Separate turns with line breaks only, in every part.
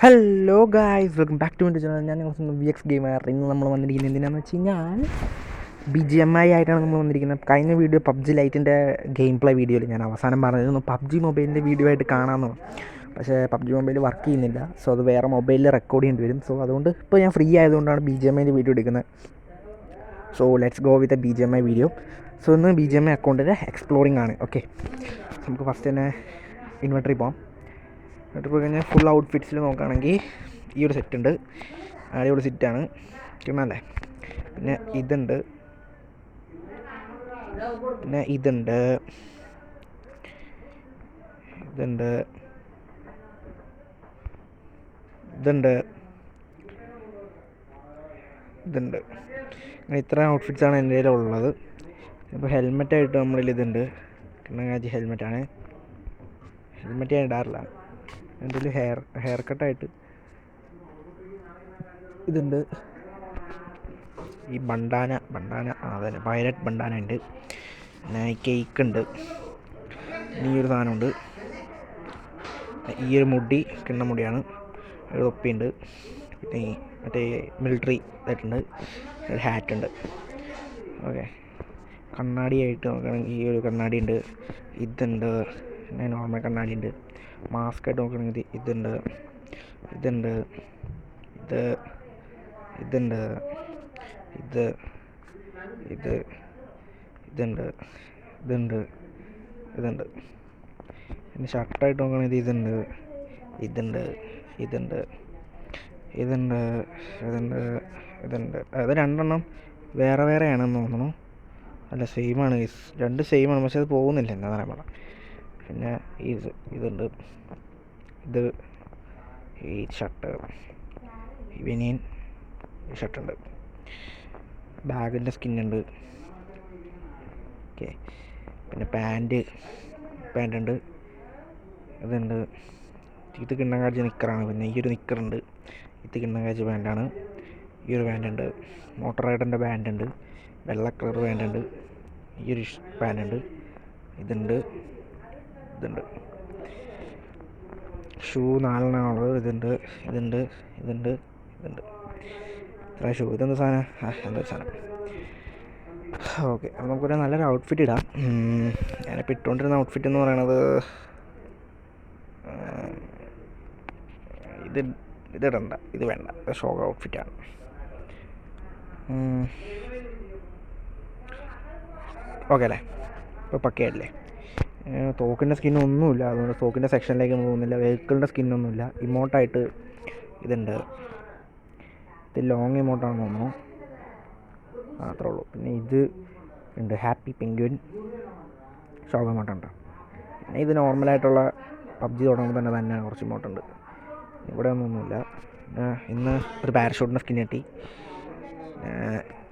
Hello guys, welcome back to എൻ്റെ channel. ഞാൻ V X gamer. ഇന്ന് നമ്മൾ വന്നിരിക്കുന്നത് എന്തിനാണെന്ന് വെച്ച് കഴിഞ്ഞാൽ BGMI ആയിട്ടാണ് നമ്മൾ വന്നിരിക്കുന്നത്. കഴിഞ്ഞ വീഡിയോ പബ്ജി ലൈറ്റിൻ്റെ ഗെയിം പ്ലേ വീഡിയോയിൽ ഞാൻ അവസാനം പറഞ്ഞിരുന്നു പബ്ജി മൊബൈലിൻ്റെ വീഡിയോ ആയിട്ട് കാണാമെന്ന്. പക്ഷേ പബ്ജി മൊബൈൽ വർക്ക് ചെയ്യുന്നില്ല. സോ അത് വേറെ മൊബൈലിൽ റെക്കോർഡ് ചെയ്യേണ്ടി വരും. സോ അതുകൊണ്ട് ഇപ്പോൾ ഞാൻ ഫ്രീ ആയതുകൊണ്ടാണ് BGMIൻ്റെ വീഡിയോ എടുക്കുന്നത്. So let's go with BGMI video. So ഇന്ന് BGMI അക്കൗണ്ടിൻ്റെ എക്സ്പ്ലോറിംഗ് ആണ്. ഓക്കെ, നമുക്ക് ഫസ്റ്റ് തന്നെ ഇൻവെർട്ടറിൽ പോകാം. എന്നിട്ട് പോയി കഴിഞ്ഞാൽ ഫുൾ ഔട്ട്ഫിറ്റ്സിൽ നോക്കുകയാണെങ്കിൽ ഈ ഒരു സെറ്റ് ഉണ്ട്. അടിപൊളി സെറ്റാണ്, കിട്ടണല്ലേ. പിന്നെ ഇതുണ്ട്, പിന്നെ ഇതുണ്ട്, ഇതുണ്ട്, ഇതുണ്ട്, ഇതുണ്ട്. അങ്ങനെ ഇത്ര ഔട്ട്ഫിറ്റ്സാണ് എൻ്റെ കയ്യിലുള്ളത്. ഇപ്പോൾ ഹെൽമെറ്റായിട്ട് നമ്മളിൽ ഇതുണ്ട്, കിണ്ണങ്ങാച്ചി ഹെൽമെറ്റാണ്. ഹെൽമെറ്റ് ഞാൻ ഇടാറില്ല. എൻ്റെ ഹെയർ കട്ടായിട്ട് ഇതുണ്ട്. ഈ ബണ്ടാന അതന്നെ വയലറ്റ് ബണ്ടാന ഉണ്ട്. പിന്നെ കേക്ക് ഉണ്ട്. ഈ ഒരു സാധനമുണ്ട്. ഈ ഒരു മുടി കിണ്ണമുടിയാണ്. ഒരു തൊപ്പിയുണ്ട്. പിന്നെ മറ്റേ മിലിറ്ററി ഇതായിട്ടുണ്ട്. ഒരു ഹാറ്റുണ്ട്. ഓക്കെ, കണ്ണാടിയായിട്ട് നോക്കുകയാണെങ്കിൽ ഈ ഒരു കണ്ണാടി ഉണ്ട്. ഇതുണ്ട്, പിന്നെ നോർമൽ കണ്ണാടി ഉണ്ട്. മാസ്കായിട്ട് നോക്കുകയാണെങ്കിൽ ഇതുണ്ട്, ഇതുണ്ട്, ഇത്, ഇതുണ്ട്, ഇത്, ഇത്, ഇതുണ്ട്, ഇതുണ്ട്, ഇതുണ്ട്. പിന്നെ ഷർട്ടായിട്ട് നോക്കുകയാണെങ്കിൽ ഇതുണ്ട്, ഇതുണ്ട്, ഇതുണ്ട്, ഇതുണ്ട്, ഇതുണ്ട്, ഇതുണ്ട്. അത് രണ്ടെണ്ണം വേറെ വേറെയാണെന്ന് തോന്നുന്നു. അല്ല, സെയിമാണ്. രണ്ട് സെയിമാണ്, പക്ഷെ അത് പോകുന്നില്ല, എന്താ പറയാൻ. പിന്നെ ഇതുണ്ട്, ഇത്, ഈ ഷർട്ട്, ഈ ബനിയൻ ഷർട്ടുണ്ട്. ബാഗിൻ്റെ സ്കിന്നുണ്ട്. ഓക്കെ, പിന്നെ പാൻറ്റുണ്ട്, ഇതുണ്ട്. ഇത് കിണ്ണങ്കാച്ചി നിക്കറാണ്. പിന്നെ ഈ ഒരു നിക്കറുണ്ട്. ഇത് കിണ്ണങ്കാച്ചി പാൻറ്റാണ്. ഈ ഒരു പാൻറ്റുണ്ട്. മോട്ടർ റൈഡറിൻ്റെ പാൻറ്റുണ്ട്. വെള്ള കളർ പാൻറ്റുണ്ട്. ഈ ഒരു പാൻറ്റുണ്ട്. ഇതുണ്ട്, ഇതുണ്ട്. ഷൂ 4 ഇതുണ്ട്, ഇതുണ്ട്, ഇതുണ്ട്, ഇതുണ്ട്. ഇത്ര ഷൂ. ഇതെന്താ സാധനം? എന്താ സാധനം? ഓക്കെ, അപ്പോൾ നമുക്കൊരു നല്ലൊരു ഔട്ട്ഫിറ്റ് ഇടാം. ഞാനിപ്പോൾ ഇട്ടുകൊണ്ടിരുന്ന ഔട്ട്ഫിറ്റ് എന്ന് പറയണത് ഇതിടണ്ട, ഇത് വേണ്ട, ഷോ ഔട്ട്ഫിറ്റാണ്. ഓക്കെ അല്ലേ? ഇപ്പോൾ പക്കയല്ലേ? തോക്കിൻ്റെ സ്കിന്നൊന്നുമില്ല, അതുകൊണ്ട് തോക്കിൻ്റെ സെക്ഷനിലേക്ക് പോകുന്നില്ല. വെഹിക്കിളിൻ്റെ സ്കിന്നൊന്നുമില്ല. ഇമോട്ടായിട്ട് ഇതുണ്ട്. ഇത് ലോങ് ഇമോട്ടാണെന്ന് തോന്നുന്നു. അത്രേ ഉള്ളൂ. പിന്നെ ഇത് ഉണ്ട്, ഹാപ്പി പെൻഗ്വിൻ ഷോക്ക് ഇമോട്ടുണ്ട്. പിന്നെ ഇത് നോർമലായിട്ടുള്ള പബ്ജി തുടങ്ങുമ്പോൾ തന്നെ കുറച്ച് ഇമോട്ടുണ്ട്. ഇവിടെ ഒന്നുമില്ല. ഇന്ന് ഒരു പാരഷൂട്ടിൻ്റെ സ്കിൻ കിട്ടി.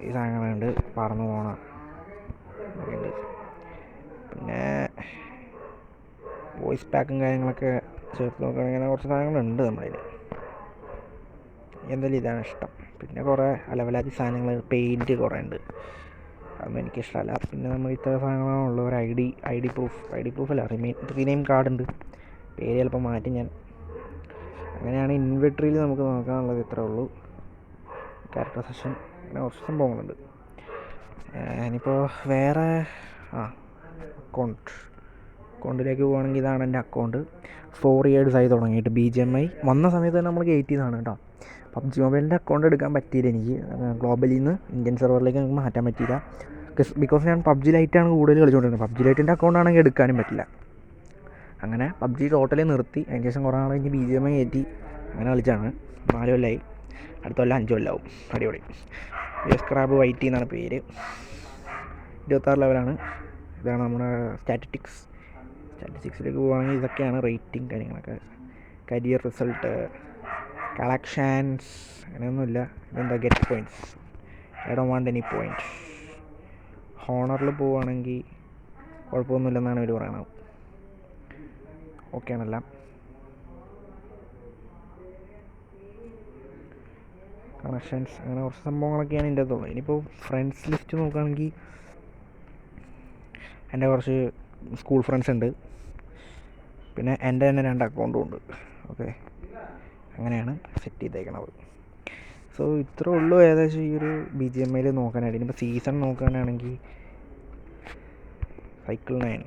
ഈ സാധനങ്ങളുണ്ട്, പറന്നു പോണ ഉണ്ട്. പിന്നെ വോയിസ് പാക്കും കാര്യങ്ങളൊക്കെ ചേർത്ത് നോക്കുകയാണെങ്കിൽ അങ്ങനെ കുറച്ച് സാധനങ്ങളുണ്ട് നമ്മുടെ കയ്യിൽ. എന്തായാലും ഇതാണ് ഇഷ്ടം. പിന്നെ കുറേ അലവലാതി സാധനങ്ങൾ, പെയിൻറ്റ് കുറേ ഉണ്ട്, അതൊന്നും എനിക്കിഷ്ടമല്ല. പിന്നെ നമ്മൾ ഇത്ര സാധനങ്ങളുള്ള ഒരു ഐ ഡി പ്രൂഫല്ല, റീനെയിം കാർഡ് ഉണ്ട്. പേര് ചിലപ്പോൾ മാറ്റി ഞാൻ. അങ്ങനെയാണ് ഇൻവെൻട്രിയിൽ നമുക്ക് നോക്കാനുള്ളത്. ഇത്രേ ഉള്ളൂ. ക്യാരക്ടർ സെഷൻ അങ്ങനെ കുറച്ച് സംഭവങ്ങളുണ്ട്. ഇനിയിപ്പോൾ വേറെ അക്കൗണ്ടിലേക്ക് പോവുകയാണെങ്കിൽ ഇതാണ് എൻ്റെ അക്കൗണ്ട്. 4 years ആയി തുടങ്ങിയിട്ട്. BGMI വന്ന സമയത്ത് തന്നെ നമ്മൾ ഗേറ്റ് ചെയ്തതാണ് കേട്ടോ. പബ്ജി മൊബൈലിൻ്റെ അക്കൗണ്ട് എടുക്കാൻ പറ്റിയില്ല എനിക്ക്. ഗ്ലോബലിൽ നിന്ന് ഇന്ത്യൻ സെർവറിലേക്ക് നമുക്ക് മാറ്റാൻ പറ്റിയില്ല. ബിക്കോസ് ഞാൻ പബ്ജി ലൈറ്റാണ് കൂടുതൽ കളിച്ചുകൊണ്ടിരുന്നത്. പബ്ജി ലൈറ്റിൻ്റെ അക്കൗണ്ടാണെങ്കിൽ എടുക്കാനും പറ്റില്ല. അങ്ങനെ പബ്ജി ടോട്ടലി നിർത്തി. അതിന് ശേഷം കുറേ നാൾ കഴിഞ്ഞ് BGMI കയറ്റി അങ്ങനെ കളിച്ചാണ്. 4 കൊല്ലമായി. അടുത്ത കൊല്ലം 5 കൊല്ലമാവും. അടിപൊളി. സ്ക്രാബ് വൈറ്റി എന്നാണ് പേര്. 26 ലെവലാണ്. ഇതാണ് നമ്മുടെ സ്റ്റാറ്റിസ്റ്റിക്സിലേക്ക് പോവുകയാണെങ്കിൽ ഇതൊക്കെയാണ് റേറ്റിംഗ് കാര്യങ്ങളൊക്കെ. കരിയർ റിസൾട്ട്, കളക്ഷൻസ് അങ്ങനെയൊന്നുമില്ല. ഇതെന്താ get points. I don't want any point. ഹോണറിൽ പോവുകയാണെങ്കിൽ കുഴപ്പമൊന്നുമില്ലെന്നാണ് ഇവർ പറയണത്. ഓക്കെ ആണെല്ലാം. കണക്ഷൻസ് അങ്ങനെ കുറച്ച് സംഭവങ്ങളൊക്കെയാണ് ഇതിൻ്റെ അകത്തുള്ളൂ. ഇനിയിപ്പോൾ ഫ്രണ്ട്സ് ലിസ്റ്റ് നോക്കുകയാണെങ്കിൽ എൻ്റെ കുറച്ച് സ്കൂൾ ഫ്രണ്ട്സ് ഉണ്ട്. പിന്നെ എൻ്റെ തന്നെ 2 അക്കൗണ്ടും ഉണ്ട്. ഓക്കെ, അങ്ങനെയാണ് സെറ്റ് ചെയ്തേക്കണത്. സോ ഇത്രേ ഉള്ളൂ ഏകദേശം ഈ ഒരു BGMI നോക്കാനായിട്ട്. ഇനിയിപ്പോൾ സീസൺ നോക്കാനാണെങ്കിൽ സൈക്കിൾ 9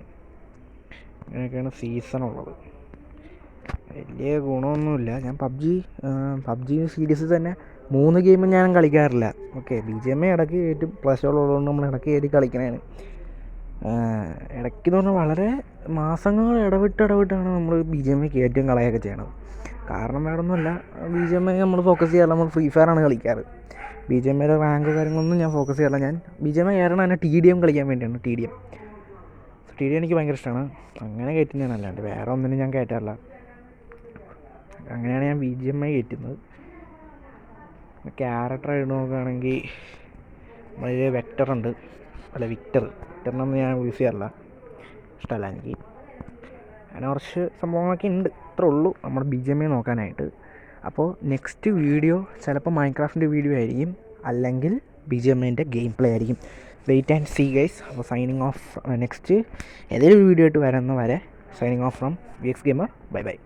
അങ്ങനെയൊക്കെയാണ് സീസൺ ഉള്ളത്. വലിയ ഗുണമൊന്നുമില്ല. ഞാൻ പബ്ജി സീരീസ് തന്നെ 3 ഗെയിമും ഞാൻ കളിക്കാറില്ല. ഓക്കെ, BGMI ഇടയ്ക്ക് കയറ്റും. പ്ലേ സ്റ്റോറിലുള്ളതുകൊണ്ട് നമ്മൾ ഇടയ്ക്ക് കയറ്റി കളിക്കണതാണ്. ഇടയ്ക്കെന്ന് പറഞ്ഞാൽ വളരെ മാസങ്ങൾ ഇടവിട്ടാണ് നമ്മൾ BGMI കയറ്റും കളയൊക്കെ ചെയ്യണത്. കാരണം വേറെ ഒന്നുമല്ല, BGMI നമ്മൾ ഫോക്കസ് ചെയ്യാറില്ല. നമ്മൾ ഫ്രീ ഫയറാണ് കളിക്കാറ്. BGMIയുടെ റാങ്ക് കാര്യങ്ങളൊന്നും ഞാൻ ഫോക്കസ് ചെയ്യാറില്ല. ഞാൻ BGMI കയറണം തന്നെ TDM കളിക്കാൻ വേണ്ടിയാണ്. TDM എനിക്ക് ഭയങ്കര ഇഷ്ടമാണ്. അങ്ങനെ കയറ്റുന്നതാണ്, അല്ലാണ്ട് വേറെ ഒന്നിനും ഞാൻ കയറ്റാറില്ല. അങ്ങനെയാണ് ഞാൻ BGMI കയറ്റുന്നത്. ക്യാരക്ടറായിട്ട് നോക്കുകയാണെങ്കിൽ നമ്മളൊരു വിക്ടറിനൊന്നും ഞാൻ യൂസ് ചെയ്യാറില്ല, ഇഷ്ടമല്ല എനിക്ക്. അങ്ങനെ കുറച്ച് സംഭവങ്ങളൊക്കെ ഉണ്ട്. ഇത്രേ ഉള്ളൂ നമ്മുടെ BGMI നോക്കാനായിട്ട്. അപ്പോൾ നെക്സ്റ്റ് വീഡിയോ ചിലപ്പോൾ മൈൻക്രാഫ്റ്റിൻ്റെ വീഡിയോ ആയിരിക്കും, അല്ലെങ്കിൽ BGMIൻ്റെ ഗെയിം പ്ലേ ആയിരിക്കും. Wait and see guys. അപ്പോൾ സൈനിങ് ഓഫ്. നെക്സ്റ്റ് ഏതെങ്കിലും വീഡിയോ ആയിട്ട് വരുന്നവരെ signing off from VX Gamer. Bye by.